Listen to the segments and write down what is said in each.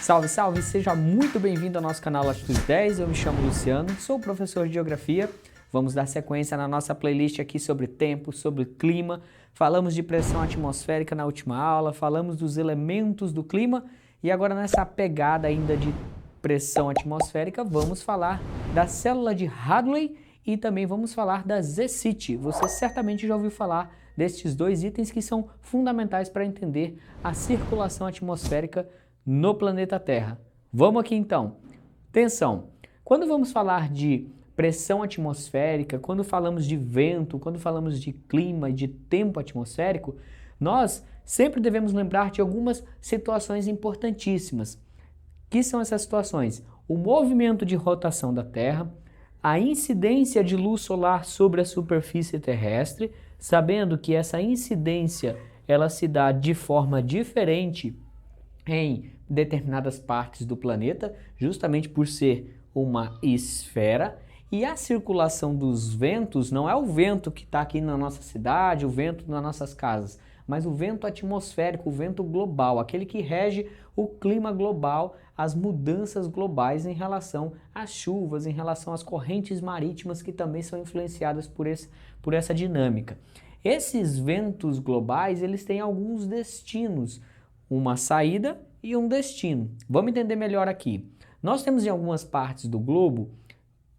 Salve, salve! Seja muito bem-vindo ao nosso canal Latitude 10. Eu me chamo Luciano, sou professor de Geografia. Vamos dar sequência na nossa playlist aqui sobre tempo, sobre clima. Falamos de pressão atmosférica na última aula, falamos dos elementos do clima e agora nessa pegada ainda de pressão atmosférica, vamos falar da célula de Hadley e também vamos falar da ZCIT. Você certamente já ouviu falar destes dois itens que são fundamentais para entender a circulação atmosférica no planeta Terra. Vamos aqui então. Atenção, quando vamos falar de pressão atmosférica, quando falamos de vento, quando falamos de clima e de tempo atmosférico, nós sempre devemos lembrar de algumas situações importantíssimas. Que são essas situações? O movimento de rotação da Terra, a incidência de luz solar sobre a superfície terrestre, sabendo que essa incidência ela se dá de forma diferente em determinadas partes do planeta, justamente por ser uma esfera, e a circulação dos ventos não é o vento que está aqui na nossa cidade, o vento nas nossas casas, mas o vento atmosférico, o vento global, aquele que rege o clima global, as mudanças globais em relação às chuvas, em relação às correntes marítimas que também são influenciadas por essa dinâmica. Esses ventos globais, eles têm alguns destinos, uma saída e um destino. Vamos entender melhor aqui. Nós temos em algumas partes do globo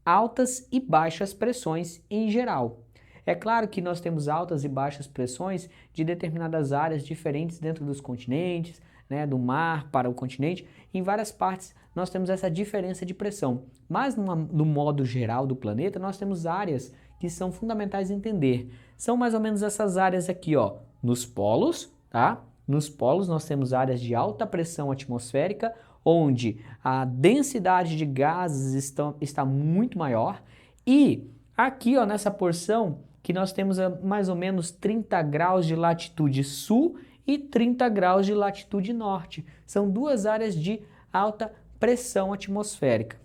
altas e baixas pressões em geral. É claro que nós temos altas e baixas pressões de determinadas áreas diferentes dentro dos continentes, né, do mar para o continente. Em várias partes nós temos essa diferença de pressão. Mas no modo geral do planeta nós temos áreas que são fundamentais entender. São mais ou menos essas áreas aqui, ó, nos polos, tá? Nos polos nós temos áreas de alta pressão atmosférica, onde a densidade de gases está muito maior. E aqui, ó, nessa porção que nós temos mais ou menos 30 graus de latitude sul e 30 graus de latitude norte. São duas áreas de alta pressão atmosférica.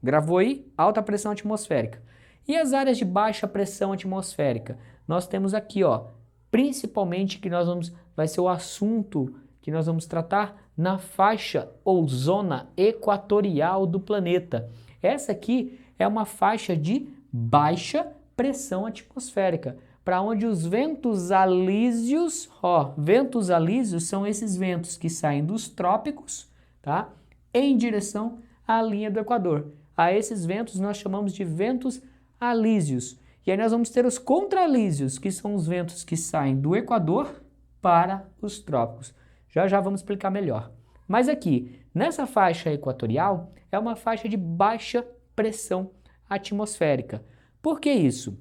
Gravou aí? Alta pressão atmosférica. E as áreas de baixa pressão atmosférica? Nós temos aqui, ó, principalmente que vai ser o assunto que nós vamos tratar na faixa ou zona equatorial do planeta. Essa aqui é uma faixa de baixa pressão atmosférica, para onde os ventos alísios, ventos alísios são esses ventos que saem dos trópicos, tá? Em direção à linha do Equador. A esses ventos nós chamamos de ventos alísios. E aí nós vamos ter os contralísios, que são os ventos que saem do Equador para os trópicos. Já já vamos explicar melhor. Mas aqui, nessa faixa equatorial, é uma faixa de baixa pressão atmosférica. Por que isso?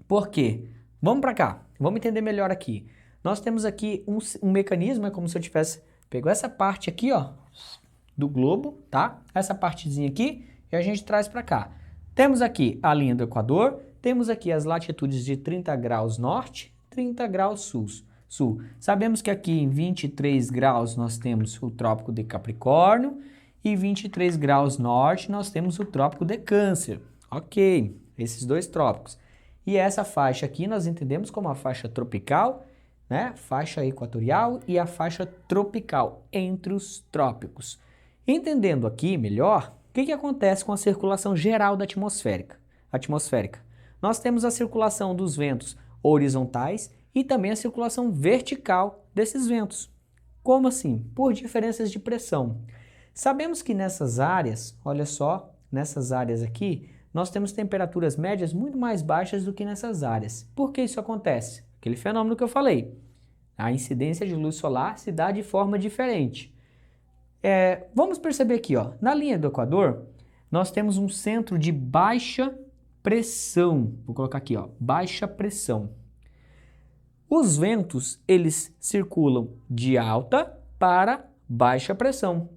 Porque, vamos para cá, vamos entender melhor aqui. Nós temos aqui um mecanismo, é como se eu tivesse pegado essa parte aqui, ó, do globo, tá? Essa partezinha aqui, e a gente traz para cá. Temos aqui a linha do Equador, temos aqui as latitudes de 30 graus norte, 30 graus sul. Sabemos que aqui em 23 graus nós temos o Trópico de Capricórnio e 23 graus norte nós temos o Trópico de Câncer. Ok, esses dois trópicos. E essa faixa aqui nós entendemos como a faixa tropical, né? Faixa equatorial e a faixa tropical entre os trópicos. Entendendo aqui melhor, o que acontece com a circulação geral da atmosférica? Nós temos a circulação dos ventos horizontais e também a circulação vertical desses ventos. Como assim? Por diferenças de pressão. Sabemos que nessas áreas, olha só, nessas áreas aqui, nós temos temperaturas médias muito mais baixas do que nessas áreas. Por que isso acontece? Aquele fenômeno que eu falei. A incidência de luz solar se dá de forma diferente. Vamos perceber aqui, ó, na linha do Equador, nós temos um centro de baixa pressão. Vou colocar aqui, ó, baixa pressão. Os ventos, eles circulam de alta para baixa pressão.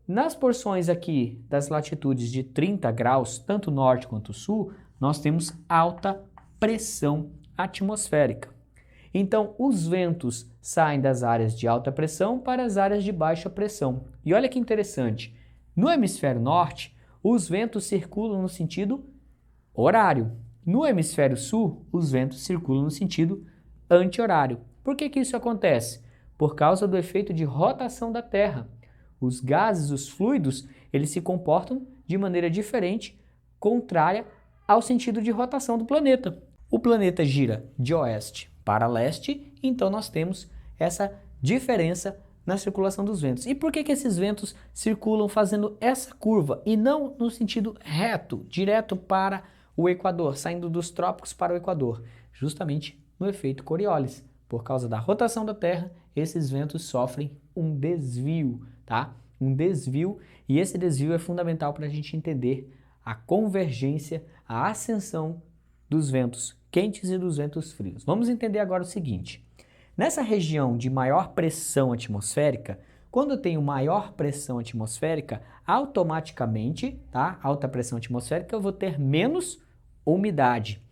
Nas porções aqui das latitudes de 30 graus, tanto norte quanto sul, nós temos alta pressão atmosférica. Então, os ventos saem das áreas de alta pressão para as áreas de baixa pressão. E olha que interessante, no hemisfério norte, os ventos circulam no sentido horário. No hemisfério sul, os ventos circulam no sentido anti-horário. Por que isso acontece? Por causa do efeito de rotação da Terra. os gases, os fluidos, eles se comportam de maneira diferente, contrária ao sentido de rotação do planeta. O planeta gira de oeste para leste, então nós temos essa diferença na circulação dos ventos. E por que esses ventos circulam fazendo essa curva e não no sentido reto, direto para o Equador, saindo dos trópicos para o Equador? Justamente no efeito Coriolis. Por causa da rotação da Terra, esses ventos sofrem um desvio, tá? Um desvio, e esse desvio é fundamental para a gente entender a convergência, a ascensão dos ventos quentes e dos ventos frios. Vamos entender agora o seguinte: nessa região de maior pressão atmosférica, quando eu tenho maior pressão atmosférica, automaticamente, tá? Alta pressão atmosférica, eu vou ter menos umidade.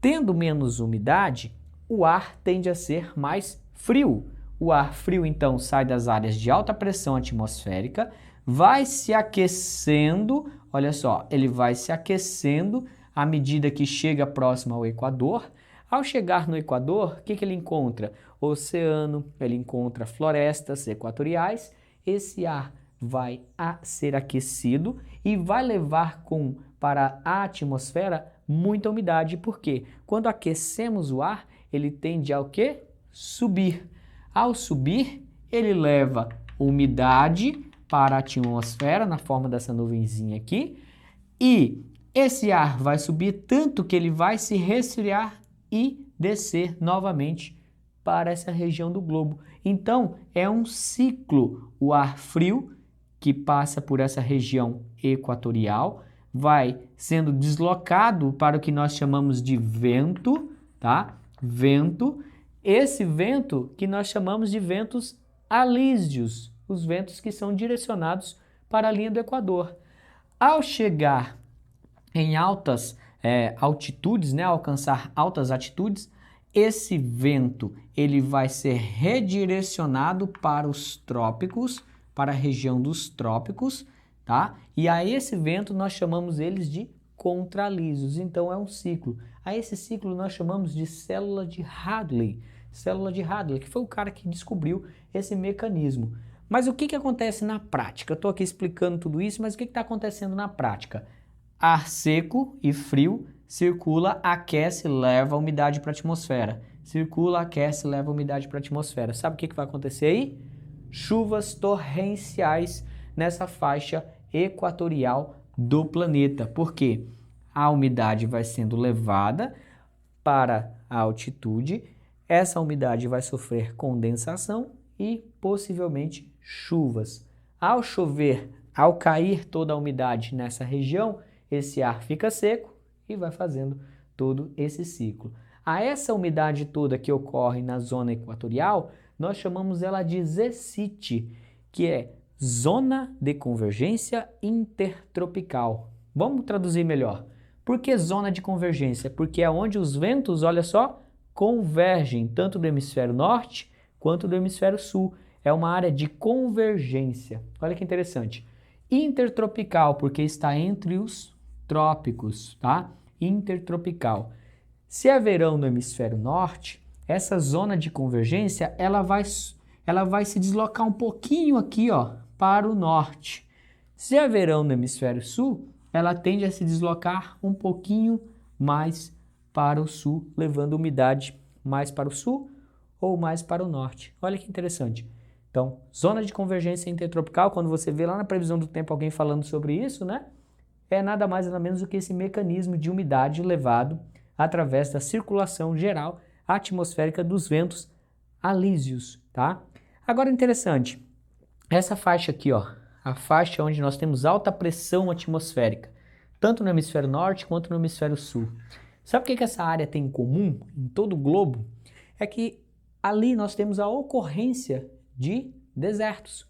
Tendo menos umidade, o ar tende a ser mais frio. O ar frio, então, sai das áreas de alta pressão atmosférica, vai se aquecendo, olha só, ele vai se aquecendo à medida que chega próximo ao Equador. Ao chegar no Equador, o que ele encontra? Oceano, ele encontra florestas equatoriais. Esse ar vai ser aquecido e vai levar para a atmosfera muita umidade. Por quê? Quando aquecemos o ar, ele tende ao quê? Subir. Ao subir, ele leva umidade para a atmosfera na forma dessa nuvenzinha aqui, e esse ar vai subir tanto que ele vai se resfriar e descer novamente para essa região do globo. Então, é um ciclo. O ar frio que passa por essa região equatorial vai sendo deslocado para o que nós chamamos de vento, tá? Vento. Esse vento que nós chamamos de ventos alísios, os ventos que são direcionados para a linha do Equador. Ao chegar em altas altitudes, né, alcançar altas altitudes, esse vento ele vai ser redirecionado para os trópicos, para a região dos trópicos, tá? E a esse vento nós chamamos eles de contralísios. Então é um ciclo. A esse ciclo nós chamamos de célula de Hadley. Célula de Hadley, que foi o cara que descobriu esse mecanismo. Mas o que acontece na prática? Eu estou aqui explicando tudo isso, mas o que está acontecendo na prática? Ar seco e frio circula, aquece, leva a umidade para a atmosfera. Circula, aquece, leva a umidade para a atmosfera. Sabe o que vai acontecer aí? Chuvas torrenciais nessa faixa equatorial do planeta. Por quê? A umidade vai sendo levada para a altitude, essa umidade vai sofrer condensação e possivelmente chuvas. Ao chover, ao cair toda a umidade nessa região, esse ar fica seco e vai fazendo todo esse ciclo. A essa umidade toda que ocorre na zona equatorial, nós chamamos ela de ZCIT, que é Zona de Convergência Intertropical. Vamos traduzir melhor. Por que zona de convergência? Porque é onde os ventos, olha só, convergem tanto do hemisfério norte quanto do hemisfério sul. É uma área de convergência. Olha que interessante. Intertropical, porque está entre os trópicos, tá? Intertropical. Se é verão no hemisfério norte, essa zona de convergência, ela vai se deslocar um pouquinho aqui, ó, para o norte. Se é verão no hemisfério sul, ela tende a se deslocar um pouquinho mais para o sul, levando umidade mais para o sul ou mais para o norte. Olha que interessante. Então, zona de convergência intertropical, quando você vê lá na previsão do tempo alguém falando sobre isso, né? É nada mais nada menos do que esse mecanismo de umidade levado através da circulação geral atmosférica dos ventos alísios, tá? Agora, interessante, essa faixa aqui, ó, a faixa onde nós temos alta pressão atmosférica, tanto no hemisfério norte quanto no hemisfério sul. Sabe o que essa área tem em comum em todo o globo? É que ali nós temos a ocorrência de desertos.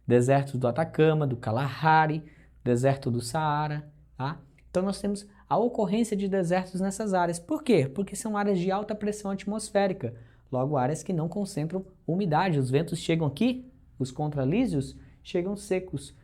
Desertos do Atacama, do Kalahari, deserto do Saara, tá? Então nós temos a ocorrência de desertos nessas áreas. Por quê? Porque são áreas de alta pressão atmosférica, logo áreas que não concentram umidade. Os ventos chegam aqui, os contralísios chegam secos.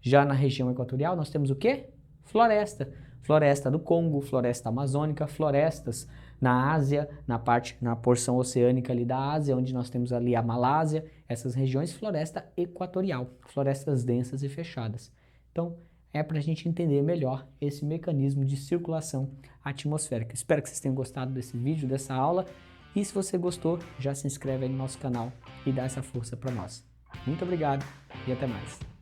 Já na região equatorial nós temos o quê? Floresta. Floresta do Congo, floresta amazônica, florestas na Ásia, na porção oceânica ali da Ásia, onde nós temos ali a Malásia essas regiões floresta equatorial, florestas densas e fechadas. Então, é para a gente entender melhor esse mecanismo de circulação atmosférica. Espero que vocês tenham gostado desse vídeo, dessa aula. E se você gostou, já se inscreve aí no nosso canal e dá essa força para nós. Muito obrigado e até mais.